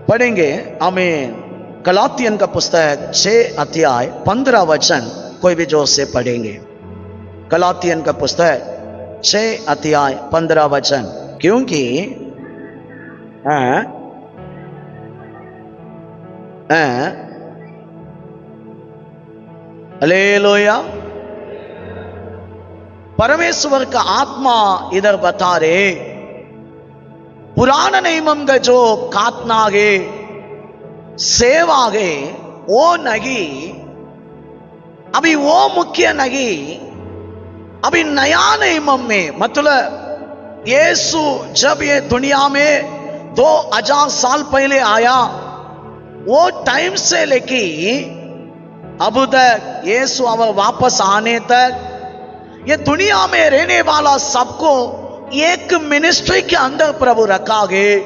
पढ़ेंगे। आमीन। गलातियन का पुस्तक 6 अध्याय 15 वचन कोई भी जोर से पढ़ेंगे। गलातियन का पुस्तक 6 अध्याय 15 वचन। क्योंकि हालेलुया, परमेश्वर का आत्मा इधर बता रहे, पुराना नियम का जो कातनागे सेवागे वो नहीं, अभी वो मुख्य नहीं। अभी नया नियम में मतलब यीशु जब ये दुनिया में 2000 साल पहले आया, वो टाइम से लेके अब तक यीशु अब वापस आने तक ये दुनिया में रहने वाला सबको एक मिनिस्ट्री के अंदर प्रभु रखा गए।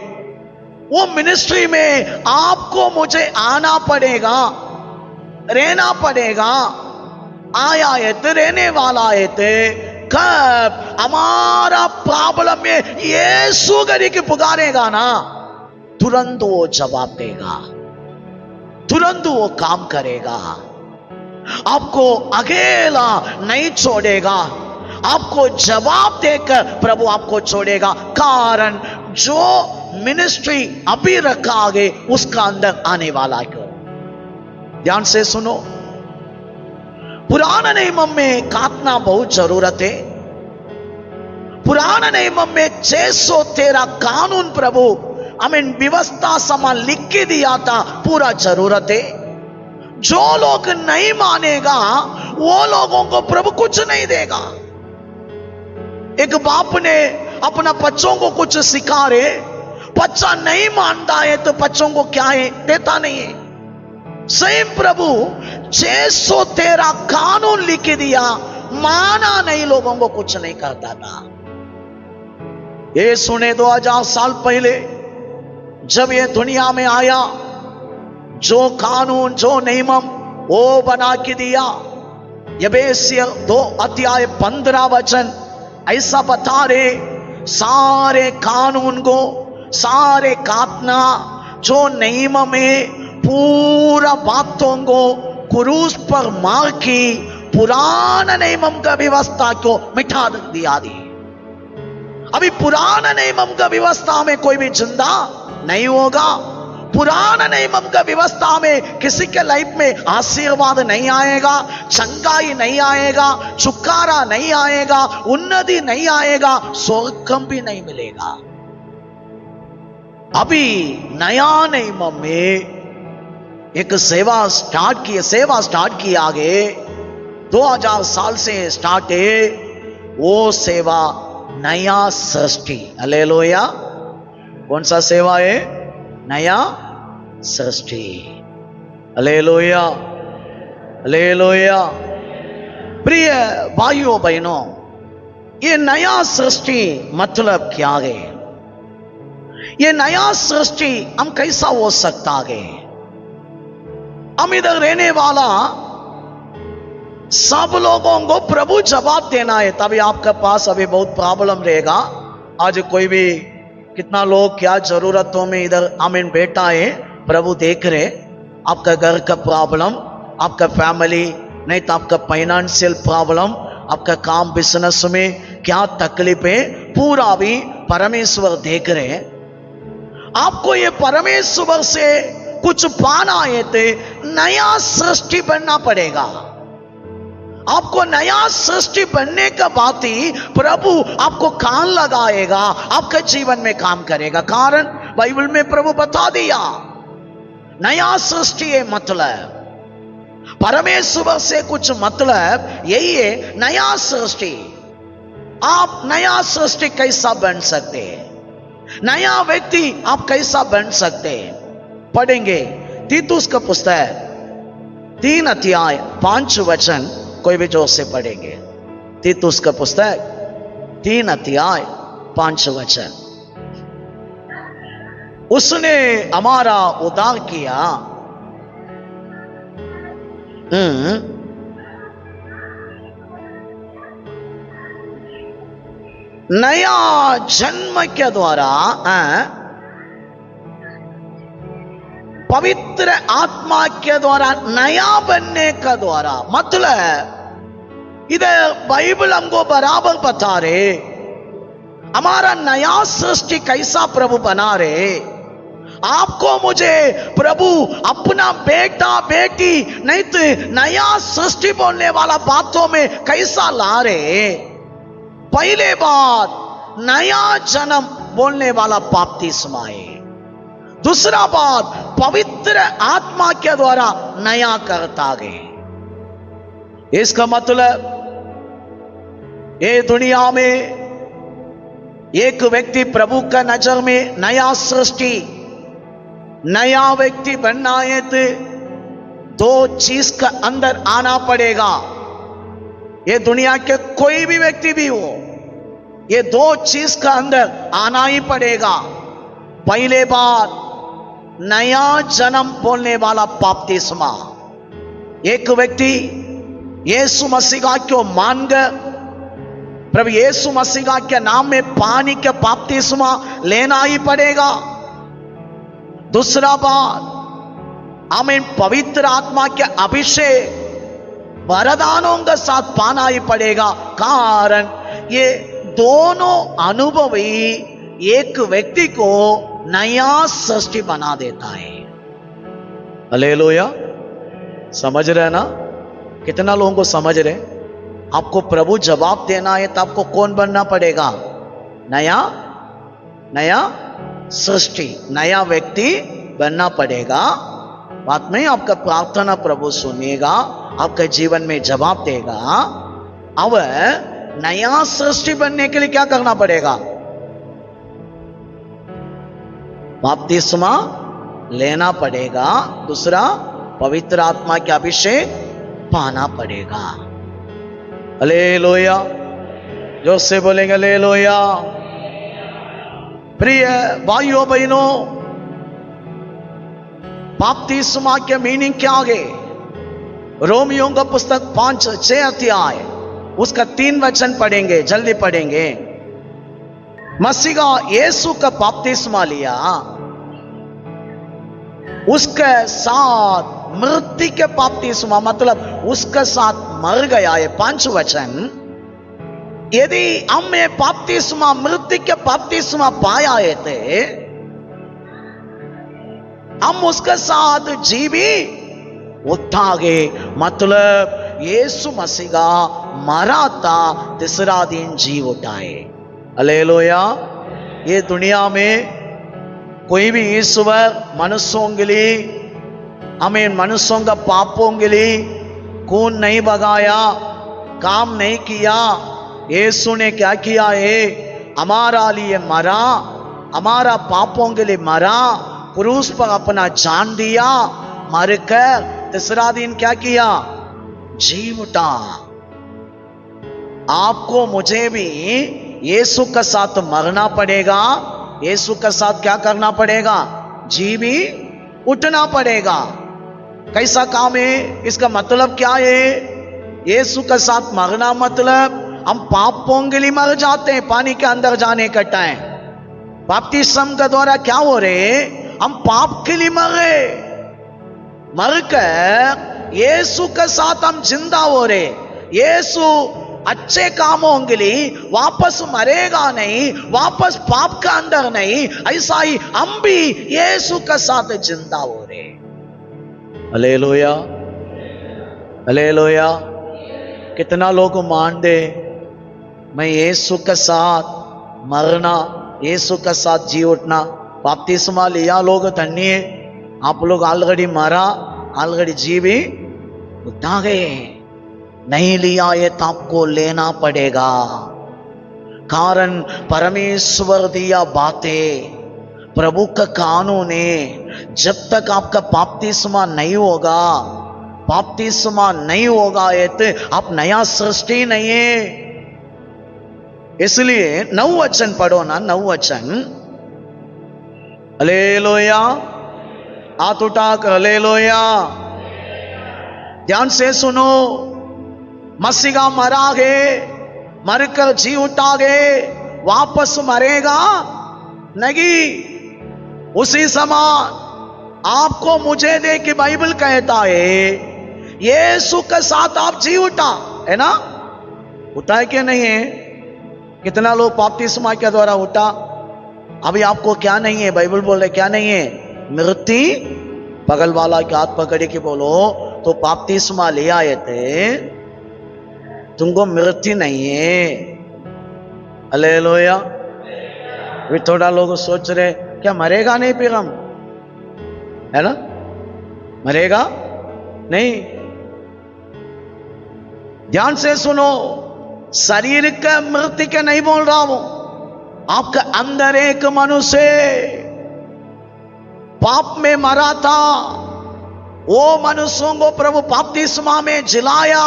वो मिनिस्ट्री में आपको मुझे आना पड़ेगा, रहना पड़ेगा। आया है तो रहने वाला है तो कब हमारा प्रॉब्लम में यीशु करके पुकारेगा ना, तुरंत वो जवाब देगा, तुरंत वो काम करेगा। आपको अकेला नहीं छोड़ेगा, आपको जवाब देकर प्रभु आपको छोड़ेगा। कारण जो मिनिस्ट्री अभी रखा आगे उसका अंदर आने वाला क्यों। ध्यान से सुनो, पुराना नियम में काटना बहुत जरूरत है। पुराना नियम में 613 कानून प्रभु हमें व्यवस्था समान लिख के दिया था, पूरा जरूरत है। जो लोग नहीं मानेगा वो लोगों को प्रभु कुछ नहीं देगा। एक बाप ने अपना बच्चों को कुछ सिखा रहे, बच्चा नहीं मानता है तो बच्चों को क्या है, देता नहीं है। सही प्रभु 613 कानून लिख दिया, माना नहीं, लोगों को कुछ नहीं करता था। ये सुने 2000 साल पहले जब ये दुनिया में आया, जो कानून जो नियम वो बना के दिया। यबेसियर 2 अध्याय 15 वचन ऐसा बता रहे, सारे कानून को, सारे काटना जो नियम में पूरा बातों को क्रूस पर मार की पुराना नियम का व्यवस्था को मिटा दिया दी। अभी पुराना नियम का व्यवस्था में कोई भी जिंदा नहीं होगा। पुराना नियम का व्यवस्था में किसी के लाइफ में आशीर्वाद नहीं आएगा, चंगाई नहीं आएगा, छुटकारा नहीं आएगा, उन्नति नहीं आएगा, स्वर्ग भी नहीं मिलेगा। अभी नया नियम में एक सेवा स्टार्ट की आगे 2000 साल से स्टार्ट है। वो सेवा नया सृष्टि। हालेलुया। कौन सा सेवा है? नया सृष्टि। Hallelujah, hallelujah. प्रिय भाइयों बहनों, ये नया सृष्टि मतलब क्या है? ये नया सृष्टि हम कैसा हो सकता है? हम इधर रहने वाला सब लोगों को प्रभु जवाब देना है, तभी आपके पास अभी बहुत प्रॉब्लम रहेगा। आज कोई भी कितना लोग क्या जरूरतों में इधर आमीन बैठा है, प्रभु देख रहे। आपका घर का प्रॉब्लम, आपका फैमिली, नहीं तो आपका फाइनेंशियल प्रॉब्लम, आपका काम बिजनेस में क्या तकलीफ है, पूरा भी परमेश्वर देख रहे। आपको ये परमेश्वर से कुछ पाना है तो नया सृष्टि बनना पड़ेगा। आपको नया सृष्टि बनने का बात ही प्रभु आपको कान लगाएगा, आपके जीवन में काम करेगा। कारण बाइबल में प्रभु बता दिया, नया सृष्टि है मतलब परमेश्वर से कुछ मतलब यही है, नया सृष्टि। आप नया सृष्टि कैसा बन सकते हैं? नया व्यक्ति आप कैसा बन सकते हैं? पढ़ेंगे तीतुस का पुस्तक 3 अध्याय 5 वचन, कोई भी जोर से पढ़ेंगे। तीतुस का पुस्तक 3 अध्याय 5 वचन। उसने हमारा उद्धार किया नया जन्म के द्वारा पवित्र आत्मा के द्वारा नया बनने का द्वारा, मतलब इधर बाइबल हमको बराबर बता रहे हमारा नया सृष्टि कैसा प्रभु बना रहे। आपको मुझे प्रभु अपना बेटा बेटी नहीं तो नया सृष्टि बोलने वाला बातों में कैसा ला रहे। पहले बात नया जन्म बोलने वाला बपतिस्मा है। दूसरा बात पवित्र आत्मा के द्वारा नया करता गए। इसका मतलब ये दुनिया में एक व्यक्ति प्रभु का नजर में नया सृष्टि नया व्यक्ति बनना है तो दो चीज का अंदर आना पड़ेगा। ये दुनिया के कोई भी व्यक्ति भी हो, ये दो चीज का अंदर आना ही पड़ेगा। पहले बात नया जन्म बोलने वाला बपतिस्मा। एक व्यक्ति यीशु मसीह को मानकर प्रभु यीशु मसीह के नाम में पानी के बपतिस्मा लेना ही पड़ेगा। दूसरा बात हमें पवित्र आत्मा के अभिषेक वरदानों के साथ पाना ही पड़ेगा। कारण ये दोनों अनुभव ही एक व्यक्ति को नया सृष्टि बना देता है। हालेलुया, समझ रहे ना? कितना लोगों को समझ रहे? आपको प्रभु जवाब देना है तो आपको कौन बनना पड़ेगा? नया सृष्टि, नया व्यक्ति बनना पड़ेगा। बात में आपका प्रार्थना प्रभु सुनेगा, आपके जीवन में जवाब देगा। अब नया सृष्टि बनने के लिए क्या करना पड़ेगा? बपतिस्मा लेना पड़ेगा। दूसरा पवित्र आत्मा के अभिषेक पाना पड़ेगा। हालेलुया, जोर से बोलेंगे हालेलुया। प्रिय भाइयों बहनों, बपतिस्मा के मीनिंग क्या है? रोमियो का पुस्तक 5-6 अध्याय उसका 3 वचन पढ़ेंगे, जल्दी पढ़ेंगे। मसीह यीशु का बपतिस्मा लिया, उसके साथ मृत्यु के बपतिस्मा, मतलब उसके साथ मर गया है। 5 वचन। यदि हमें बपतिस्मा मृत्यु के बपतिस्मा पाया है थे, हम उसके साथ जी भी उठा गए। मतलब यीशु मसीह मरा था, तीसरा दिन जी उठाए। हालेलुया। ये दुनिया में कोई भी ईश्वर मनुष्यों के लिए, हमें मनुष्यों का पापों के लिए खून नहीं बगाया, काम नहीं किया। यीशु ने क्या किया है? हमारा लिए मरा, हमारा पापों के लिए मरा, क्रूस पर अपना जान दिया, मरकर तीसरा दिन क्या किया? जी उठा। आपको मुझे भी यीशु के साथ मरना पड़ेगा, यीशु के साथ क्या करना पड़ेगा? जी भी उठना पड़ेगा। कैसा काम है? इसका मतलब क्या है? यीशु के साथ मरना मतलब हम पापों के लिए मर जाते हैं पानी के अंदर जाने का टाइम। बपतिस्मा के द्वारा क्या हो रहे? हम पाप के लिए मरे, मरकर यीशु के साथ हम जिंदा हो रहे। यीशु अच्छे कामों के लिए वापस मरेगा नहीं, वापस पाप का अंदर नहीं। ऐसा ही हम भी यीशु के साथ जिंदा हो रहे। Hallelujah, hallelujah. कितना लोग मान दे मैं यीशु के साथ मरना, यीशु के साथ जी उठना। बपतिस्मा लिया लोग धन्य, आप लोग ऑलरेडी मरा, ऑलरेडी जी भी उठा गए। नहीं लिया ये तो आपको लेना पड़ेगा। कारण परमेश्वर दिया बातें, प्रभु का कानून है। जब तक आपका बपतिस्मा नहीं होगा, बपतिस्मा नहीं होगा ये तो आप नया सृष्टि नहीं है। इसलिए 9 वचन पढ़ो ना, 9 वचन। हालेलुया, हाथ उठाकर हालेलुया। ध्यान से सुनो, मसीह मरा गए, मरकर जी उठा गए, वापस मरेगा नहीं। उसी समान आपको मुझे दे कि बाइबल कहता है यीशु के साथ आप जी उठा, है ना? उठा है कि नहीं है? कितना लोग बपतिस्मा के द्वारा उठा? अभी आपको क्या नहीं है? बाइबल बोल रहे क्या नहीं है? मृत्यु। बगल वाला के हाथ पकड़ के बोलो तो बपतिस्मा ले आए थे, तुमको मृत्यु नहीं है। हालेलुया। भी थोड़ा लोग सोच रहे क्या मरेगा नहीं फिर हम, है ना? मरेगा नहीं। ध्यान से सुनो, शरीर का मृत्यु के नहीं बोल रहा हूं, आपका अंदर एक मनुष्य पाप में मरा था, वो मनुष्यों को प्रभु बपतिस्मा में जिलाया,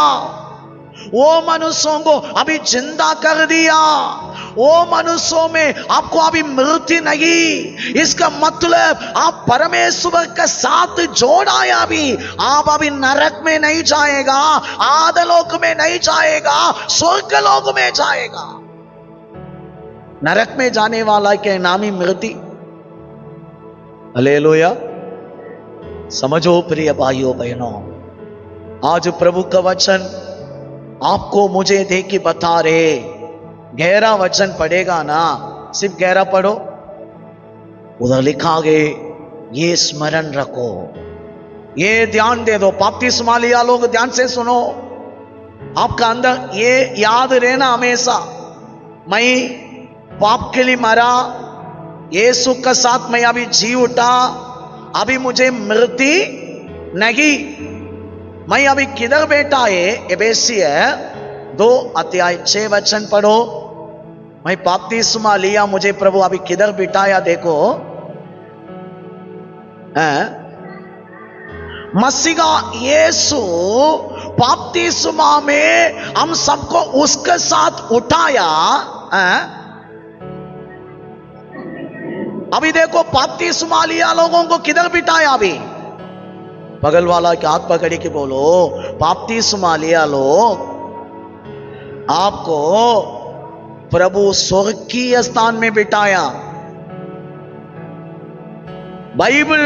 वो मनुष्यों को अभी जिंदा कर दिया, वो मनुष्यों में आपको अभी मृत्यु नहीं। इसका मतलब आप परमेश्वर के साथ जोड़ाया, अभी आप अभी नरक में नहीं जाएगा, आधलोक में नहीं जाएगा, स्वर्गलोक में जाएगा। नरक में जाने वाला के नाम ही मृत्यु। हालेलुया। समझो प्रिय भाइयों बहनों, आज प्रभु का वचन आपको मुझे दे के बता रहे, गहरा वचन पढ़ेगा ना, सिर्फ गहरा पढ़ो, उधर लिखा गए ये स्मरण रखो, ये ध्यान दे दो। बपतिस्मा लिया लोग ध्यान से सुनो, आपका अंदर ये याद रहना हमेशा, मैं पाप के लिए मरा, यीशु के साथ मैं अभी जी उठा, अभी मुझे मृत्यु नहीं। मैं अभी किधर बैठा है? एफेसिय 2:6 पढ़ो। मैं बपतिस्मा लिया, मुझे प्रभु अभी किधर बिठाया देखो। मसीहा यीशु बपतिस्मा में हम सबको उसके साथ उठाया। अभी देखो बपतिस्मा लिया लोगों को किधर बिठाया? अभी बगल वाला के हाथ पकड़ के बोलो बपतिस्मा लिया लोग, आपको प्रभु स्वर्गीय स्थान में बिठाया। बाइबल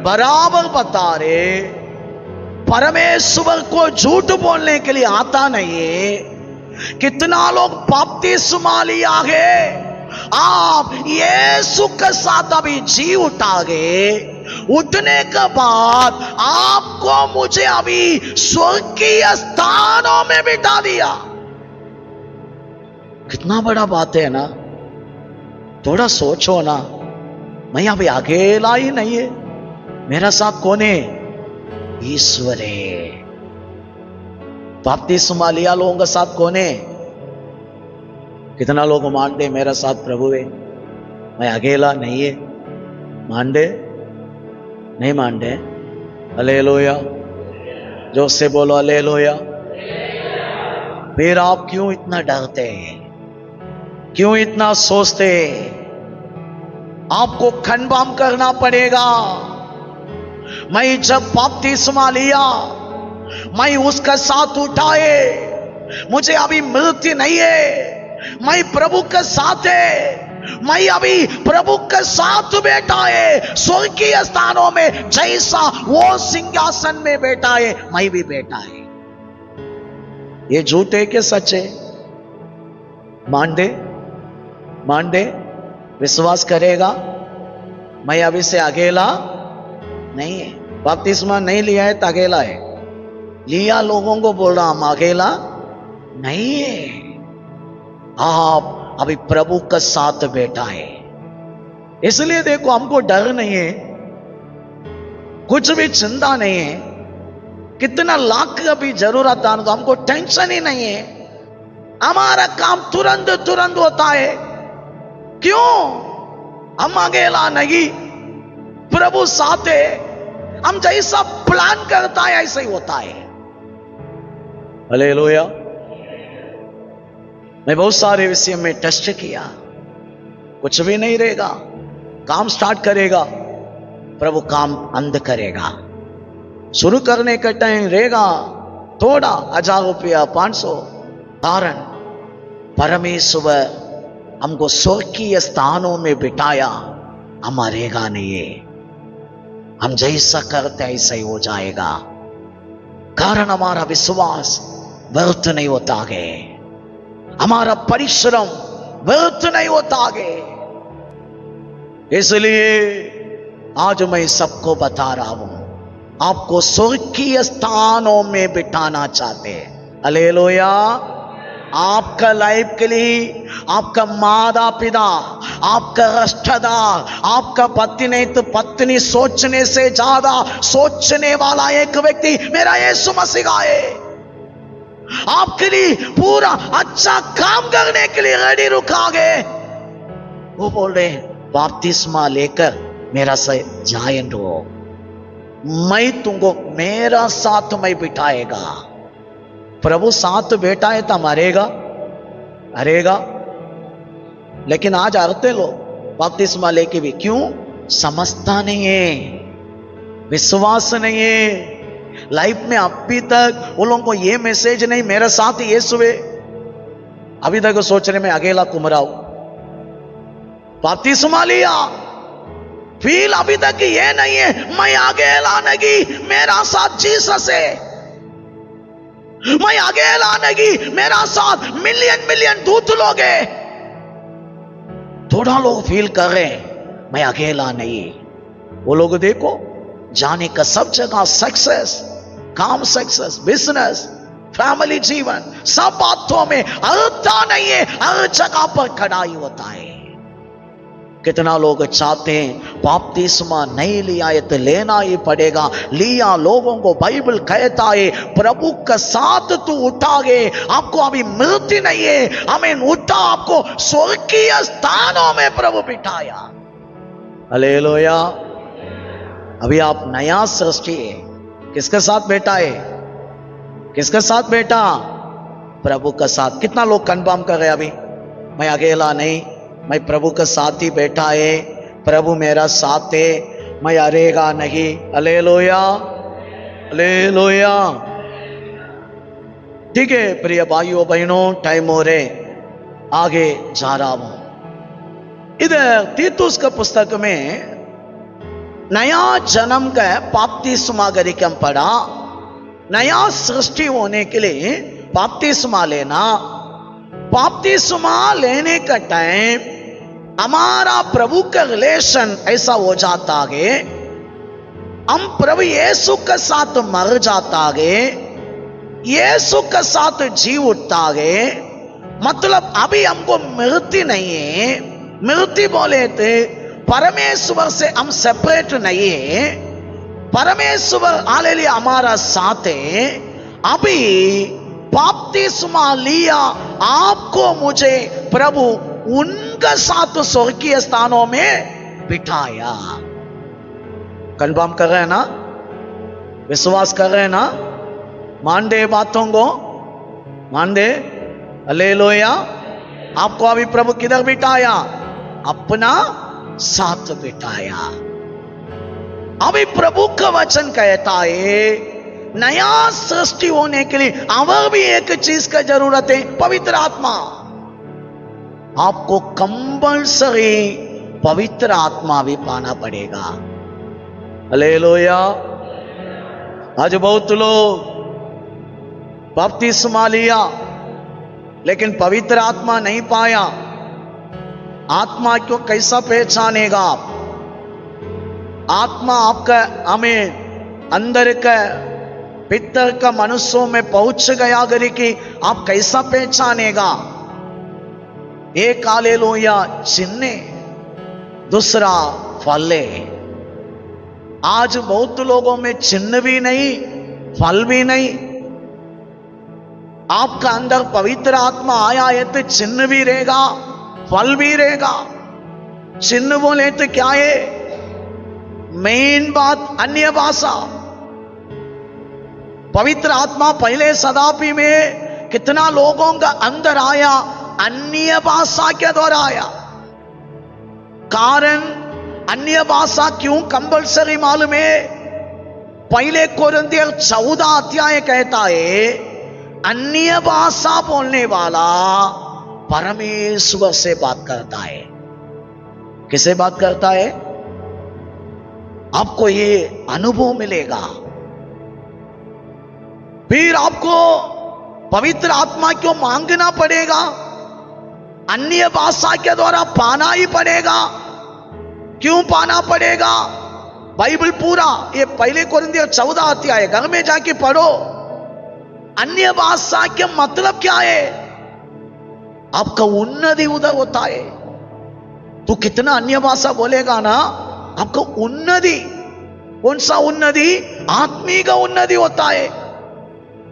बराबर बता रहे परमेश्वर को झूठ बोलने के लिए आता नहीं है। कितना लोग बपतिस्मा लिया है, आप यीशु के साथ अभी जी उठा गए, उठने के बाद आपको मुझे अभी स्वर्गीय स्थानों में बिठा दिया। कितना बड़ा बात है ना? थोड़ा सोचो ना, मैं अभी अकेला ही नहीं है, मेरा साथ कौन है? ईश्वर है। बपतिस्मा लिया लोगों के साथ कौन है? कितना लोग मानते मेरा साथ प्रभु है, मैं अकेला नहीं है? मानते नहीं मानते? हालेलुया। जो से बोलो हालेलुया। फिर आप क्यों इतना डरते हैं? क्यों इतना सोचते? आपको खनबाम करना पड़ेगा। मैं जब बपतिस्मा लिया, मैं उसका साथ उठाए, मुझे अभी मृत्यु नहीं है, मैं प्रभु के साथ है, मैं अभी प्रभु के साथ बैठा है स्वर्गीय स्थानों में, जैसा वो सिंहासन में बैठा है मैं भी बैठा है। ये झूठ है कि सच है? मान दे, मान दे, विश्वास करेगा? मैं अभी से अकेला नहीं है। बपतिस्मा नहीं लिया है तो अकेला है, लिया लोगों को बोल रहा हम अकेला नहीं है। आप अभी प्रभु के साथ बैठा है, इसलिए देखो हमको डर नहीं है, कुछ भी चिंता नहीं है। कितना लाख का भी जरूरत है तो हमको टेंशन ही नहीं है, हमारा काम तुरंत तुरंत होता है। क्यों? हम अकेला नहीं, प्रभु साथ है, हम जैसा प्लान करता है ऐसा ही होता है। हालेलुया। मैं बहुत सारे विषय में टेस्ट किया, कुछ भी नहीं रहेगा। काम स्टार्ट करेगा, प्रभु काम अंत करेगा। शुरू करने का टाइम रहेगा थोड़ा, 1000 रुपया 500, कारण परमेश्वर हमको स्वर्गीय स्थानों में बिठाया, हम मरेगा नहीं है। हम जैसा करते ऐसा ही हो जाएगा, कारण हमारा विश्वास व्यर्थ नहीं होता आगे, हमारा परिश्रम व्यर्थ नहीं होता आगे। इसलिए आज मैं सबको बता रहा हूं, आपको स्वर्गीय स्थानों में बिठाना चाहते हैं। हालेलुया। आपका लाइफ के लिए आपका माता पिता, आपका रिश्तेदार, आपका पति नहीं तो पत्नी सोचने से ज्यादा सोचने वाला एक व्यक्ति मेरा यीशु मसीह है। आपके लिए पूरा अच्छा काम करने के लिए रेडी रुका गए। वो बोल रहे बपतिस्मा लेकर मेरा से जायन हो, मैं तुमको मेरा साथ में बिठाएगा। प्रभु साथ बैठाए तो मरेगा, हरेगा। लेकिन आज हरते लोग बपतिस्मा लेके भी, क्यों? समझता नहीं है, विश्वास नहीं है। लाइफ में अभी तक वो लोगों को ये मैसेज नहीं, मेरे साथ यीशु है। अभी तक सोच रहे मैं अकेला घूम रहा हूं। बपतिस्मा लिया, फील अभी तक ये नहीं है मैं अकेला नहीं, मेरा साथ जीसस है। मैं अकेला नहीं, मेरा साथ मिलियन मिलियन दूत लोग हैं। थोड़ा लोग फील कर रहे हैं मैं अकेला नहीं। वो लोग देखो जाने का सब जगह सक्सेस, काम सक्सेस, बिजनेस, फैमिली जीवन, सब बातों में हरता नहीं है, हर जगह पर खड़ाई होता है। कितना लोग चाहते हैं बपतिस्मा नहीं लिया है तो लेना ही पड़ेगा, लिया। लोगों को बाइबल कहता है प्रभु का साथ तू उठा गए, आपको अभी मृत्यु नहीं है, हमें उठा, आपको स्वर्गीय स्थानों में प्रभु बिठाया। हालेलुया। अभी आप नया सृष्टि है, किसके साथ बैठा है? किसके साथ बैठा? प्रभु का साथ। कितना लोग कन्फर्म कर रहे अभी मैं अकेला नहीं, मैं प्रभु के साथ ही बैठा है, प्रभु मेरा साथ है, मैं हारेगा नहीं। Hallelujah, hallelujah. ठीक है प्रिय भाइयों बहनों, टाइम हो रहे, आगे जा रहा हूं। इधर तीतुस का पुस्तक में नया जन्म का बपतिस्मा हम पढ़ा। नया सृष्टि होने के लिए बपतिस्मा लेना, बपतिस्मा लेने का टाइम हमारा प्रभु का रिलेशन ऐसा हो जाता है, हम प्रभु यीशु के साथ मर जाता है, यीशु के साथ जी उठता है। मतलब अभी हमको मृत्यु नहीं है। मृत्यु बोले थे परमेश्वर से हम सेपरेट नहीं है, परमेश्वर हालेलुया हमारा साथ है। अभी बपतिस्मा लिया, आपको मुझे प्रभु उनका साथ स्वर्गीय स्थानों में बिठाया। कन्फर्म कर रहे हैं ना? विश्वास कर रहे हैं ना? मान दे बातों को, मान दे। हालेलुया। आपको अभी प्रभु किधर बिठाया? अपना साथ बिठाया। अभी प्रभु का वचन कहता है नया सृष्टि होने के लिए और भी एक चीज का जरूरत है, पवित्र आत्मा। आपको कंपल्सरी पवित्र आत्मा भी पाना पड़ेगा। हालेलुया। आज बहुत लोग बपतिस्मा लिया लेकिन पवित्र आत्मा नहीं पाया। आत्मा को कैसा पहचानेगा आप? आत्मा आपका हमें अंदर का भीतर का मनुष्यों में पहुंच गया अगर कि आप कैसा पहचानेगा? एक हालेलुया चिन्ह, दूसरा फल है। आज बहुत लोगों में चिन्ह भी नहीं, फल भी नहीं। आपका अंदर पवित्र आत्मा आया है तो चिन्ह भी रहेगा, फल भी रहेगा। चिन्ह बोले तो क्या है? मेन बात अन्य भाषा। पवित्र आत्मा पहले शताब्दी में कितना लोगों का अंदर आया, अन्य भाषा के द्वारा आया। कारण अन्य भाषा क्यों कंपल्सरी मालूम है? पहले कोरिन्थियर 14 अध्याय कहता है अन्य भाषा बोलने वाला परमेश्वर से बात करता है। किसे बात करता है? आपको ये अनुभव मिलेगा। फिर आपको पवित्र आत्मा क्यों मांगना पड़ेगा? अन्य भाषा के द्वारा पाना ही पड़ेगा। क्यों पाना पड़ेगा? बाइबल पूरा ये पहले कोरिन्थियर 14 अध्याय घर में जाके पढ़ो। अन्य भाषा के मतलब क्या है? आपका उन्नति उधर होता है। तू कितना अन्य भाषा बोलेगा ना, आपका उन्नति, कौन सा उन्नति? आत्मिक उन्नति होता है।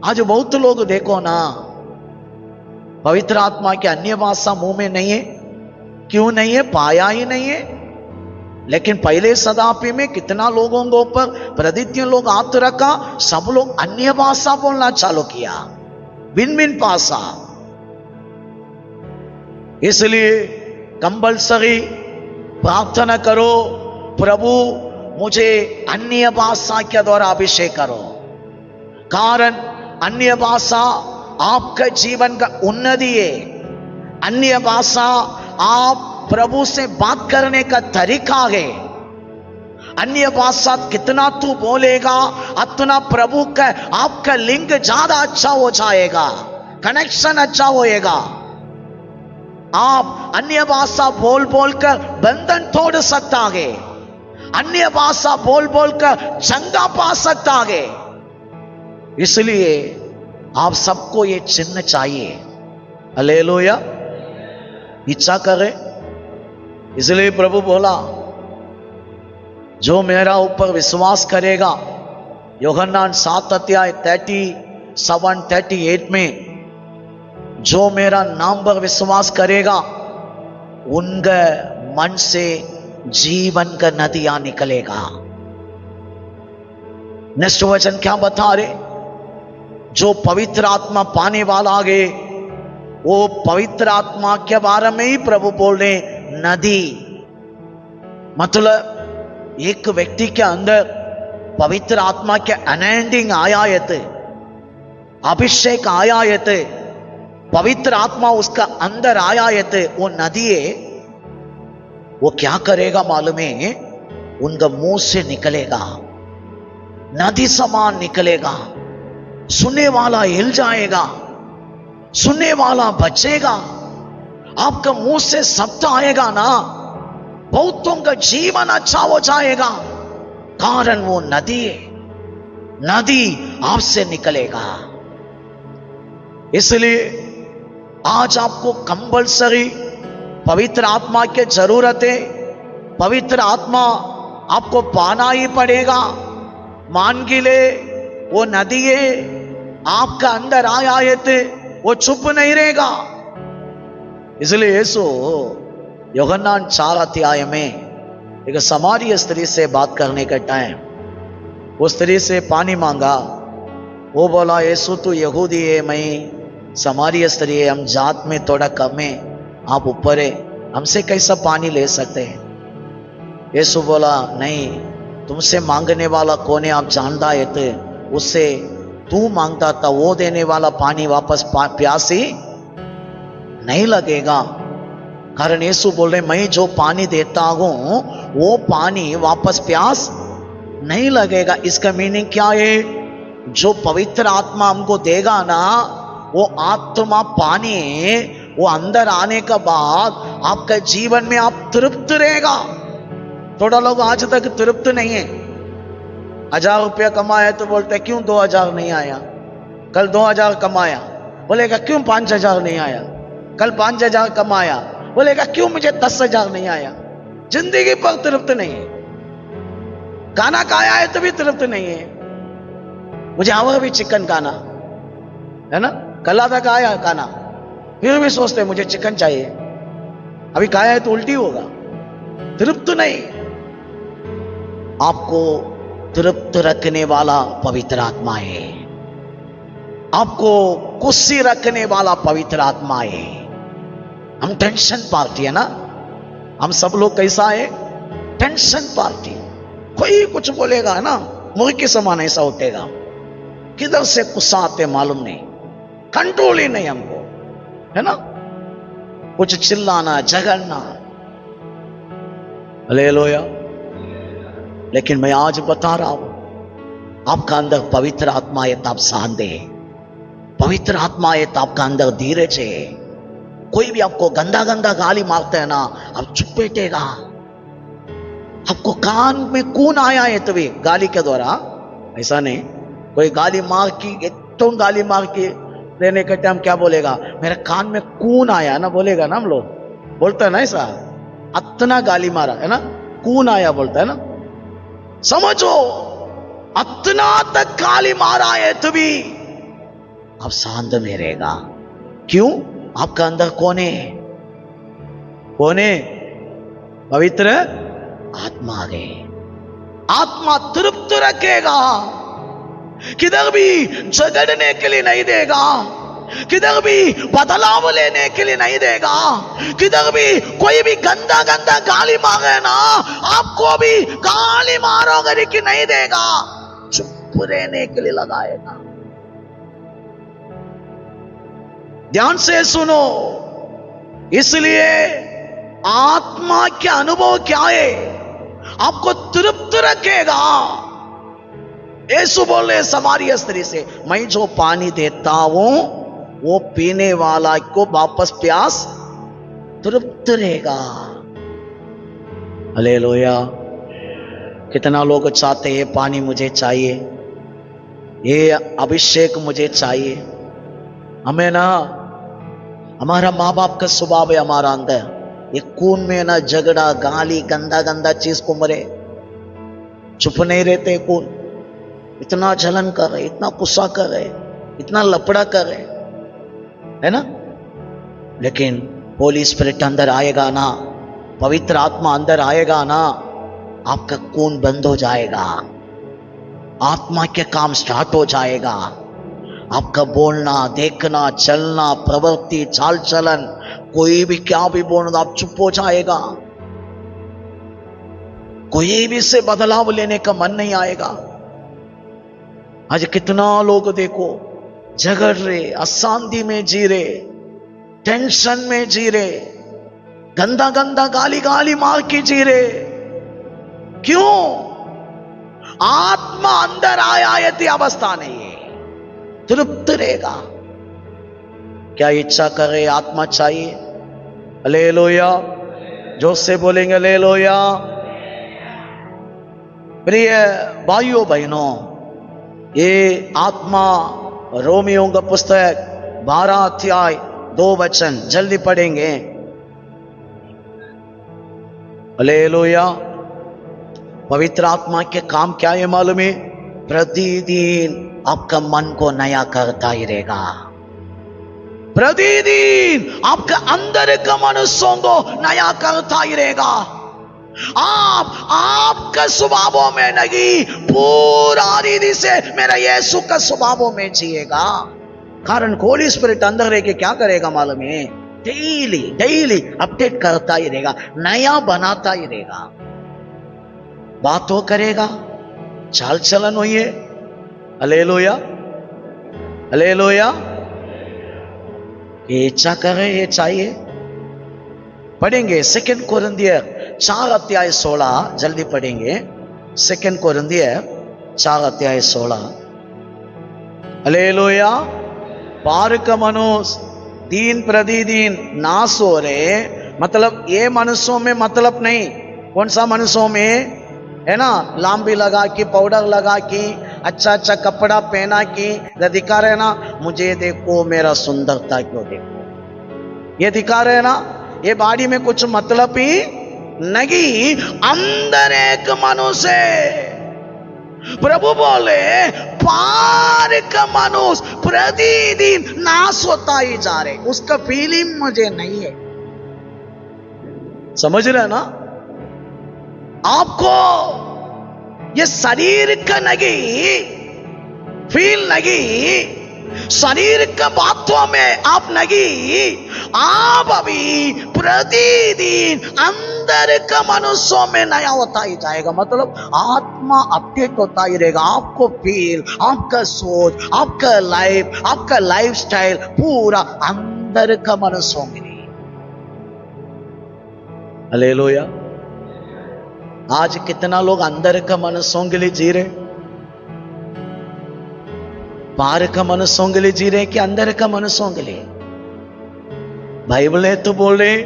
आज बहुत लोग देखो ना, पवित्र आत्मा के अन्य भाषा मुंह में नहीं है। क्यों नहीं है? पाया ही नहीं है। लेकिन पहले शताब्दी में कितना लोगों के ऊपर प्रतिदिन लोग हाथ रखा, सब लोग अन्य भाषा बोलना चालू किया, भिन्न भिन्न भाषा। इसलिए कंपल्सरी प्रार्थना करो, प्रभु मुझे अन्य भाषा के द्वारा अभिषेक करो। कारण अन्य भाषा आपका जीवन का उन्नति है। अन्य भाषा आप प्रभु से बात करने का तरीका है। अन्य भाषा कितना तू बोलेगा, उतना प्रभु का आपका लिंक ज्यादा अच्छा हो जाएगा, कनेक्शन अच्छा होएगा। आप अन्य भाषा बोल बोलकर बंधन तोड़ सकता है। अन्य भाषा बोल बोलकर चंगा पा सकता है। इसलिए आप सबको ये चिन्ह चाहिए। हालेलुया, इच्छा करे। इसलिए प्रभु बोला, जो मेरा ऊपर विश्वास करेगा, यूहन्ना 7 अध्याय 37-38 में, जो मेरा नाम पर विश्वास करेगा उनके मन से जीवन का नदियां निकलेगा। नेक्स्ट वचन क्या बता रहे? जो पवित्र आत्मा पाने वाला है, वो पवित्र आत्मा के बारे में ही प्रभु बोल रहे। नदी मतलब एक व्यक्ति के अंदर पवित्र आत्मा के अनैंडिंग आयात, अभिषेक आयात, पवित्र आत्मा उसका अंदर आयात, वो नदी है। वो क्या करेगा मालूम है? उनका मुंह से निकलेगा, नदी समान निकलेगा। सुनने वाला हिल जाएगा, सुनने वाला बचेगा। आपका मुंह से शब्द आएगा ना, बहुतों का जीवन अच्छा हो जाएगा। कारण वो नदी है, नदी आपसे निकलेगा। इसलिए आज आपको कंपल्सरी पवित्र आत्मा की जरूरत है। पवित्र आत्मा आपको पाना ही पड़ेगा। मान के ले वो नदी है, आपका अंदर आयात, वो चुप नहीं रहेगा। इसलिए यीशु यूहन्ना 4 अध्याय में एक समारिया स्त्री से बात करने का टाइम, वो स्त्री से पानी मांगा। वो बोला, यीशु तू यहूदी है, मैं समारिया स्त्री है, हम जात में थोड़ा कम है, आप ऊपर है, हमसे कैसा पानी ले सकते हैं? यीशु बोला, नहीं, तुमसे मांगने वाला कौन है आप जानता है, तो उससे तू मांगता था वो देने वाला पानी वापस प्यासी नहीं लगेगा। कारण यीशु बोल रहे, मैं जो पानी देता हूं वो पानी वापस प्यास नहीं लगेगा। इसका मीनिंग क्या है? जो पवित्र आत्मा हमको देगा ना, वो आत्मा पानी, वो अंदर आने के बाद आपका जीवन में आप तृप्त रहेगा। थोड़ा लोग आज तक तृप्त नहीं है। 1000 रुपया कमाया तो बोलते क्यों 2000 नहीं आया? कल 2000 कमाया, बोलेगा क्यों 5000 नहीं आया? कल 5000 कमाया, बोलेगा क्यों मुझे 10,000 नहीं आया? जिंदगी पर तृप्त नहीं है। खाना खाया है तो भी तृप्त नहीं है। मुझे आवा भी चिकन खाना है ना, कल आधा खाया खाना, फिर भी सोचते मुझे चिकन चाहिए। अभी खाया है तो उल्टी होगा। तृप्त नहीं। आपको तृप्त रखने वाला पवित्र आत्मा है। आपको खुशी रखने वाला पवित्र आत्मा है। हम टेंशन पार्टी है ना, हम सब लोग कैसा है? Tension party. कोई कुछ बोलेगा ना, मुर्गी के समान ऐसा उठेगा, किधर से गुस्सा आते मालूम नहीं, कंट्रोल ही नहीं हमको, है ना? कुछ चिल्लाना, झगड़ना। हालेलुया। लेकिन मैं आज बता रहा हूं, आपका अंदर पवित्र आत्मा है तो आप शांत है, पवित्र आत्मा है तो आपका अंदर धीरज है। कोई भी आपको गंदा गंदा गाली मारता है ना, आप चुप बैठेगा। आपको कान में खून आया है तभी गाली के द्वारा, ऐसा नहीं। कोई गाली मार की, एकदम गाली मार के देने के टाइम क्या बोलेगा, मेरे कान में खून आया ना, बोलेगा ना हम लोग, बोलता है ना ऐसा, अतना गाली मारा है ना, खून आया बोलता है ना। समझो, अतना तक गाली मारा है तभी आप शांत में रहेगा। क्यों? आपका अंदर कौन है? कौन है? पवित्र आत्मा है। आत्मा तृप्त रखेगा, किधर भी झगड़ने के लिए नहीं देगा, किधर भी बदलाव लेने के लिए नहीं देगा, किधर भी कोई भी गंदा गंदा गाली मारे ना, आपको भी गाली मारोगे कि नहीं देगा, चुप रहने के लिए लगाएगा। ध्यान से सुनो, इसलिए आत्मा के अनुभव क्या है? आपको तृप्त रखेगा। यीशु बोले समारिया स्त्री से, मैं जो पानी देता हूं वो पीने वाला को वापस प्यास तृप्त रहेगा। हालेलुया। कितना लोग चाहते हैं पानी मुझे चाहिए, ये अभिषेक मुझे चाहिए। हमें ना, हमारा माँ बाप का स्वभाव है हमारा अंदर, ये खून में ना झगड़ा, गाली, गंदा गंदा चीज को मरे, चुप नहीं रहते। खून इतना जलन कर रहे, इतना गुस्सा कर रहे, इतना लपड़ा कर रहे, है ना। लेकिन होली स्पिरिट अंदर आएगा ना, पवित्र आत्मा अंदर आएगा ना, आपका खून बंद हो जाएगा, आत्मा के काम स्टार्ट हो जाएगा। आपका बोलना, देखना, चलना, प्रवृत्ति, चाल चलन, कोई भी क्या भी बोलना, आप चुप हो जाएगा। कोई भी से बदलाव लेने का मन नहीं आएगा। आज कितना लोग देखो झगड़ रहे, अशांति में जी रहे, टेंशन में जी रहे, गंदा गंदा गाली गाली मार के जी रहे। क्यों? आत्मा अंदर आया यदि अवस्था नहीं है, तृप्त रहेगा। क्या इच्छा कर रहे? आत्मा चाहिए। हालेलुया। जोर से बोलेंगे हालेलुया। प्रिय भाइयों बहनों, ये आत्मा रोमियो का पुस्तक 12 अध्याय 2 वचन जल्दी पढ़ेंगे। हालेलुया। पवित्र आत्मा के काम क्या है मालूम है? प्रतिदिन आपका मन को नया करता ही रहेगा। प्रतिदिन आपका अंदर का मनुष्यों को नया करता ही रहेगा। आपका स्वभावों में नहीं, पूरा रीति से मेरा यीशु का स्वभावों में जिएगा। कारण होली स्पिरिट अंदर रह के क्या करेगा मालूम है? डेली डेली अपडेट करता ही रहेगा, नया बनाता ही रहेगा। बातों करेगा, चाल चलन हुई है। Hallelujah, hallelujah. ये इच्छा कर रहे, ये चाहिए। पढ़ेंगे 2 कोरिन्थियर 4 अध्याय 16, जल्दी पढ़ेंगे। 2 कोरिन्थियर 4 अध्याय 16। हालेलुया। पार का मनुष्य दिन प्रतिदिन नाश हो रहे, मतलब ये मनुष्यों में मतलब नहीं। कौन सा मनुष्यों में है ना, लांबी लगा के, पाउडर लगा के, अच्छा अच्छा कपड़ा पहना के दिखा रहे ना, मुझे देखो मेरा सुंदरता क्यों देखो, ये दिखा रहे ना, ये बॉडी में कुछ मतलब ही नहीं। अंदर एक मनुष्य है। प्रभु बोले पार का मनुष्य प्रतिदिन नाश होता ही जा रहे, उसका फीलिंग मुझे नहीं है। समझ रहे ना? आपको ये शरीर का नहीं, फील नहीं, शरीर का बातों में आप नहीं, आप अभी प्रतिदिन अंदर का मनुष्यों में नया होता ही जाएगा। मतलब आत्मा अपडेट होता ही रहेगा। आपको फील, आपका सोच, आपका लाइफ स्टाइल पूरा अंदर का मनुष्यों में। हालेलुया। आज कितना लोग अंदर का मनुष्यों के लिए जी रहे, बाहर का मनुष्यों के लिए जी रहे कि अंदर का मनुष्यों के लिए? बाइबल है तो बोल रहे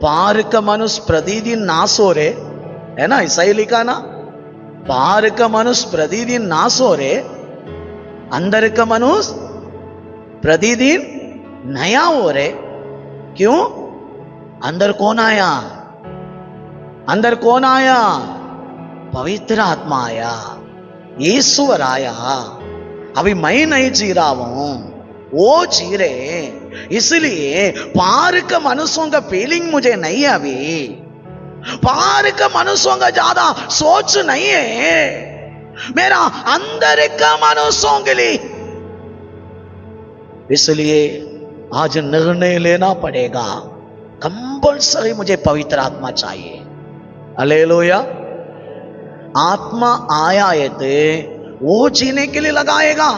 बाहर का मनुष्य प्रतिदिन नाश हो रहे, है ना? ऐसा ही लिखा ना, बाहर का मनुष्य प्रतिदिन नाश हो रहे, अंदर का मनुष्य प्रतिदिन नया हो रहे। क्यों? अंदर कौन आया? अंदर कौन आया? पवित्र आत्मा आया, ईश्वर आया। अभी मैं नहीं जी रहा हूं, वो जी रहे। इसलिए बाहर का मनुष्यों का फीलिंग मुझे नहीं है, अभी बाहर का मनुष्यों का ज्यादा सोच नहीं है, मेरा अंदर का मनुष्यों के लिए। इसलिए आज निर्णय लेना पड़ेगा, कंपल्सरी मुझे पवित्र आत्मा चाहिए। हालेलुया। आत्मा आया है तो वो जीने के लिए लगाएगा,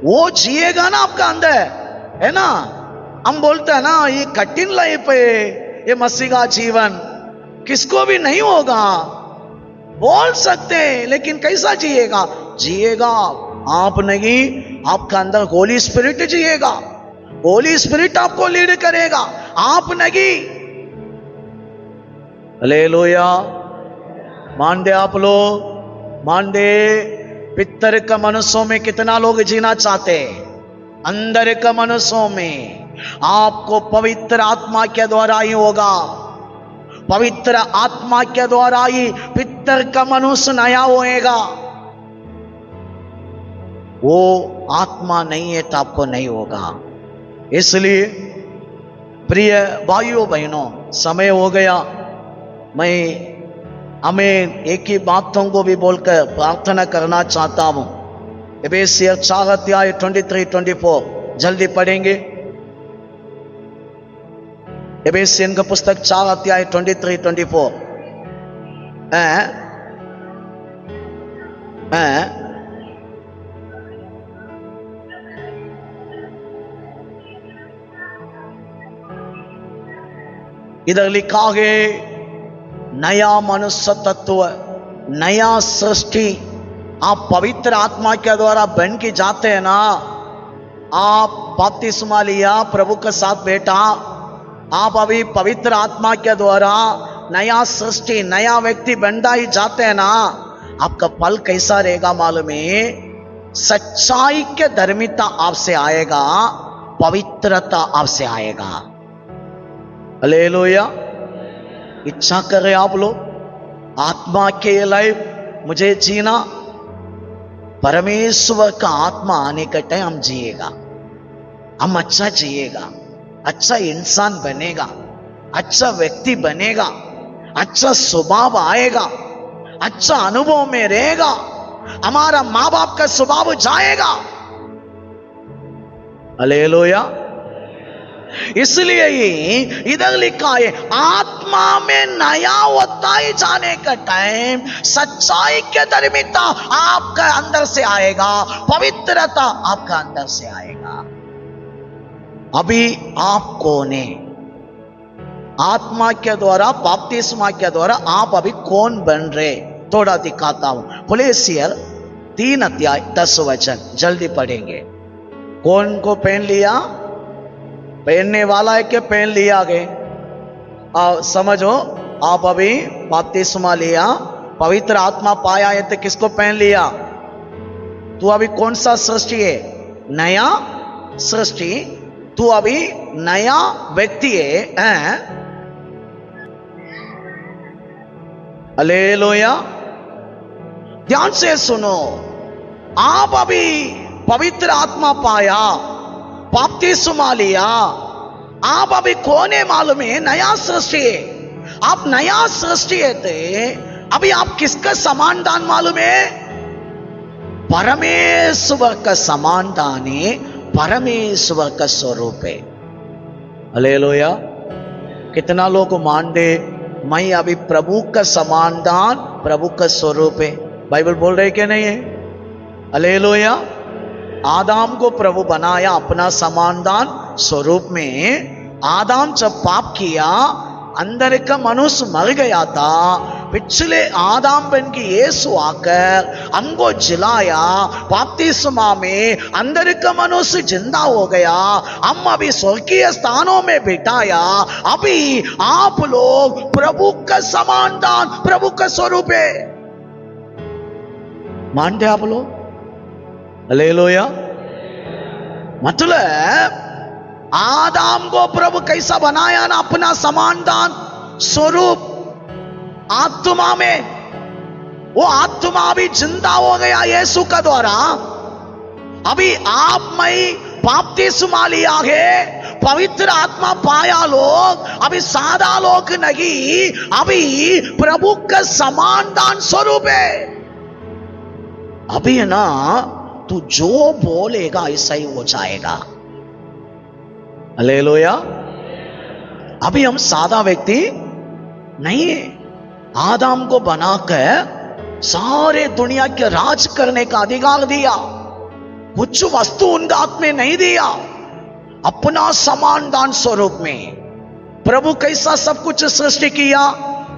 वो जिएगा ना आपका अंदर, है ना? हम बोलते हैं ना ये कठिन लाइफ है, ये मसीह का जीवन किसको भी नहीं होगा, बोल सकते हैं, लेकिन कैसा जिएगा? जिएगा आप नहीं, आपका अंदर होली स्पिरिट जिएगा, होली स्पिरिट आपको लीड करेगा, आप नहीं। हालेलुया। मान दे आप लोग, मान दे। पितर का मनुष्यों में कितना लोग जीना चाहते हैं? अंदर का मनुष्यों में आपको पवित्र आत्मा के द्वारा ही होगा, पवित्र आत्मा के द्वारा ही पितर का मनुष्य नया होएगा। वो आत्मा नहीं है तो आपको नहीं होगा। इसलिए प्रिय भाइयों बहनों, समय हो गया। मैं हमें एक ही बातों को भी बोलकर प्रार्थना करना चाहता हूं। एफेसियर 4 अध्याय 23-24 जल्दी पढ़ेंगे। एफेसियन का पुस्तक 4 अध्याय 23-24। इधर लिखा है नया मनुष्य तत्व, नया सृष्टि। आप पवित्र आत्मा के द्वारा बन के जाते हैं ना, आप बपतिस्मा लिया, प्रभु के साथ बैठा, आप अभी पवित्र आत्मा के द्वारा नया सृष्टि, नया व्यक्ति बनता ही जाते हैं ना, आपका फल कैसा रहेगा मालूम है? सच्चाई के धर्मिता आपसे आएगा, पवित्रता आपसे आएगा। हालेलुया। इच्छा करें आप लोग आत्मा के लाइफ मुझे जीना, परमेश्वर का आत्मा आने का टाइम हम जिएगा, हम अच्छा जिएगा, अच्छा इंसान बनेगा, अच्छा व्यक्ति बनेगा, अच्छा स्वभाव आएगा, अच्छा अनुभव में रहेगा, हमारा माँ बाप का स्वभाव जाएगा। हालेलुया। इसलिए ही इधर लिखा है आत्मा में नया होता ही जाने का टाइम सच्चाई के धर्मिता आपका अंदर से आएगा, पवित्रता आपका अंदर से आएगा। अभी आप कौन है? आत्मा के द्वारा, बपतिस्मा के द्वारा आप अभी कौन बन रहे? थोड़ा दिखाता हूं। कोलोसियर 3 अध्याय 10 वचन जल्दी पढ़ेंगे। कौन को पहन लिया? पहनने वाला है कि पहन लिया गए? समझो, आप अभी बपतिस्मा लिया, पवित्र आत्मा पाया है तो किसको पहन लिया? तू अभी कौन सा सृष्टि है? नया सृष्टि। तू अभी नया व्यक्ति है। हालेलुया। ध्यान से सुनो, आप अभी पवित्र आत्मा पाया, बपतिस्मा लिया, आप अभी कौन है मालूम है? नया सृष्टि है। आप नया सृष्टि है थे, अभी आप किसका समानदान मालूम है? परमेश्वर का समानदान है, परमेश्वर का स्वरूप है। हालेलुया। कितना लोग मान दे मैं अभी प्रभु का समानदान, प्रभु का स्वरूप है? बाइबल बोल रहे कि नहीं है? हालेलुया। आदाम को प्रभु बनाया अपना समानदान स्वरूप में। आदाम जब पाप किया, अंदर का मनुष्य मर गया था, पिछले आदम बन के यीशु आकर हमको जिलाया, बपतिस्मा में अंदर का मनुष्य जिंदा हो गया, हम अभी स्वर्गीय स्थानों में बिठाया। अभी आप लोग प्रभु का समान दान, प्रभु का स्वरूप है। मानते आप लोग? हालेलुया। मतलब आदम को प्रभु कैसा बनाया ना, अपना समान दान स्वरूप आत्मा में, वो आत्मा अभी जिंदा हो गया यीशु का द्वारा। अभी आप में बपतिस्मा लिया है, पवित्र आत्मा पाया लोग, अभी सादा लोग नहीं, अभी प्रभु का समान दान स्वरूप है। अभी है ना, तू जो बोलेगा ऐसा ही हो जाएगा। हालेलुया। अभी हम सादा व्यक्ति नहीं है, आदम को बनाकर सारे दुनिया के राज करने का अधिकार दिया, कुछ वस्तु उनका हाथ में नहीं दिया, अपना समान दान स्वरूप में। प्रभु कैसा सब कुछ सृष्टि किया,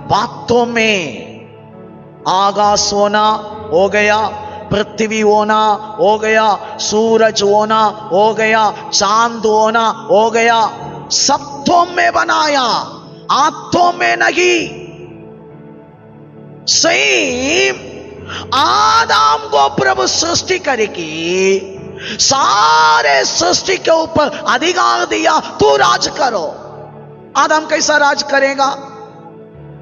बातों में आकाश होना हो गया, पृथ्वी होना हो गया, सूरज होना हो गया, चांद होना हो गया, सत्यों में बनाया, आत्मों में नहीं। सही आदम को प्रभु सृष्टि करेगी, सारे सृष्टि के ऊपर अधिकार दिया, तू राज करो। आदम कैसा राज करेगा?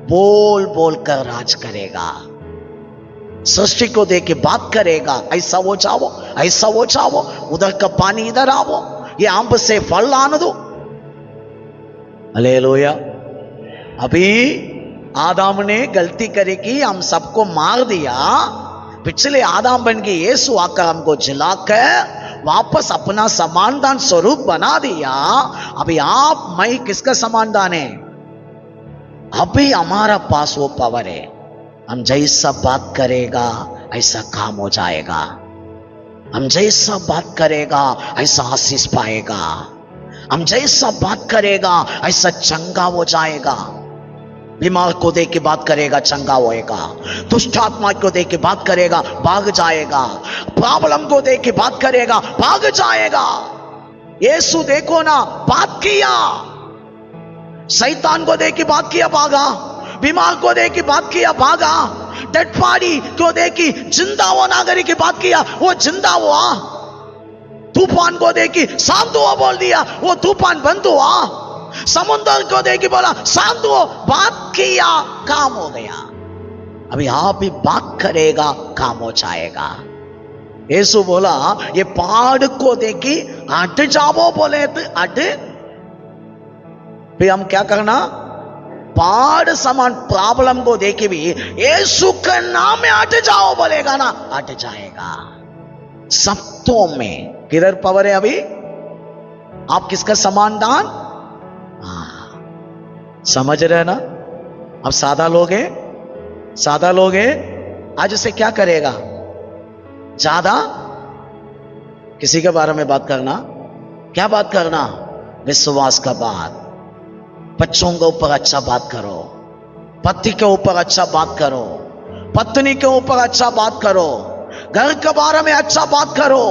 बोल बोल कर राज करेगा, सृष्टि को देख के बात करेगा, ऐसा हो जाओ, ऐसा हो जाओ, उधर का पानी इधर आओ, ये आम से फल आने दो। हालेलुया। अभी आदम ने गलती करेगी, हम सबको मार दिया, पिछले आदम बन के यीशु आकर हमको जिलाकर वापस अपना समानदान स्वरूप बना दिया। अभी आप मैं किसका समानदान है? अभी हमारा पास वो पावर है, हम जैसा बात करेगा ऐसा काम हो जाएगा, हम जैसा बात करेगा ऐसा आशीष पाएगा, हम जैसा बात करेगा ऐसा चंगा हो जाएगा। बीमार को देख के बात करेगा, चंगा होएगा। दुष्ट आत्मा को देख के बात करेगा, भाग जाएगा। प्रॉब्लम को देख के बात करेगा, भाग जाएगा। यीशु देखो ना, बात किया, शैतान को देख के बात किया, भागा। बीमार को देख के बात किया, भागा। डेड बॉडी को देख के जिंदा होना करे की बात किया, वो जिंदा हुआ। तूफान को देख के शांत हुआ बोल दिया, वो तूफान बंद हुआ। समुद्र को देख के बोला शांत हो, बात किया, काम हो गया। अभी आप भी बात करेगा, काम हो जाएगा। यीशु बोला ये पहाड़ को देख के हट जाओ, बोले तो हट। फिर हम क्या करना? पहाड़ समान प्रॉब्लम को देखे भी यीशु के नाम में हट जाओ बोलेगा ना, हट जाएगा। सत्यों में किधर पावर है? अभी आप किसका समान दान? समझ रहे ना? अब सादा लोग हैं, सादा लोग हैं, आज उसे क्या करेगा? ज्यादा किसी के बारे में बात करना, क्या बात करना? विश्वास का बात। बच्चों के ऊपर अच्छा बात करो, पति के ऊपर अच्छा बात करो, पत्नी के ऊपर अच्छा बात करो, घर के बारे में अच्छा बात करो।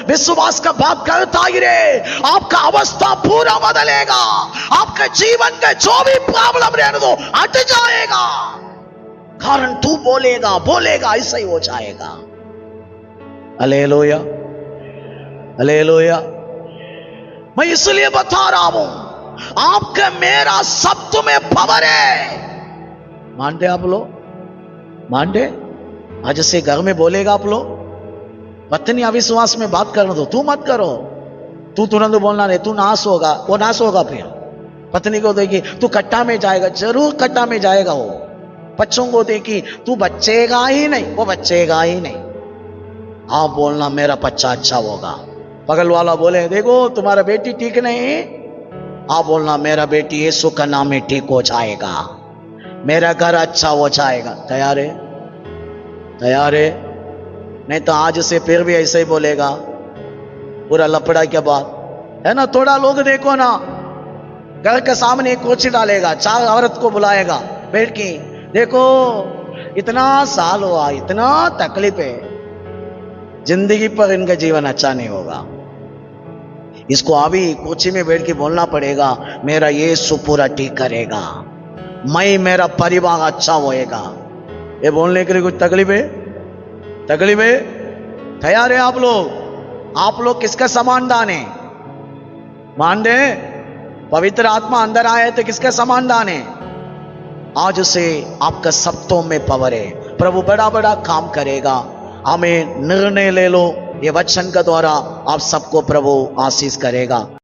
विश्वास का बात करता ही रे, आपका अवस्था पूरा बदलेगा। आपके जीवन के जो भी प्रॉब्लम रहने दो, हट जाएगा। कारण तू बोलेगा, बोलेगा, ऐसा ही हो जाएगा। Hallelujah, hallelujah. मैं इसलिए बता रहा हूं, आपके मेरा शब्द में पावर है। मानते आप लोग? मानते? आज से घर में बोलेगा आप लोग, पत्नी अविश्वास में बात करने दो, तू मत करो, तू तुरंत बोलना नहीं, तू नाश होगा, वो नाश होगा। फिर पत्नी को देखी तू कट्टा में जाएगा, जरूर कट्टा में जाएगा वो। बच्चों को देखी तू बच्चेगा ही नहीं, वो बच्चेगा ही नहीं। आप बोलना मेरा बच्चा अच्छा होगा। बगल वाला बोले देखो तुम्हारा बेटी ठीक नहीं, आप बोलना मेरा बेटी यीशु का नाम में ठीक हो जाएगा, मेरा घर अच्छा हो जाएगा। तैयार है? तैयार है? नहीं तो आज से फिर भी ऐसे ही बोलेगा, पूरा लपड़ा के बाद है ना। थोड़ा लोग देखो ना, घर के सामने एक कोची डालेगा, 4 औरत को बुलाएगा, बैठ के देखो इतना साल हुआ, इतना तकलीफ है, जिंदगी पर इनका जीवन अच्छा नहीं होगा। इसको अभी कोची में बैठ के बोलना पड़ेगा, मेरा यीशु पूरा ठीक करेगा, मैं मेरा परिवार अच्छा होएगा। ये बोलने के लिए कुछ तकलीफ है? तकलीफ है? तैयार है आप लोग? आप लोग किसका समान दान है? मान दे, पवित्र आत्मा अंदर आए तो किसका समान दान है? आज से आपका शब्दों में पावर है, प्रभु बड़ा बड़ा काम करेगा। हमें निर्णय ले लो, ये वचन के द्वारा आप सबको प्रभु आशीष करेगा।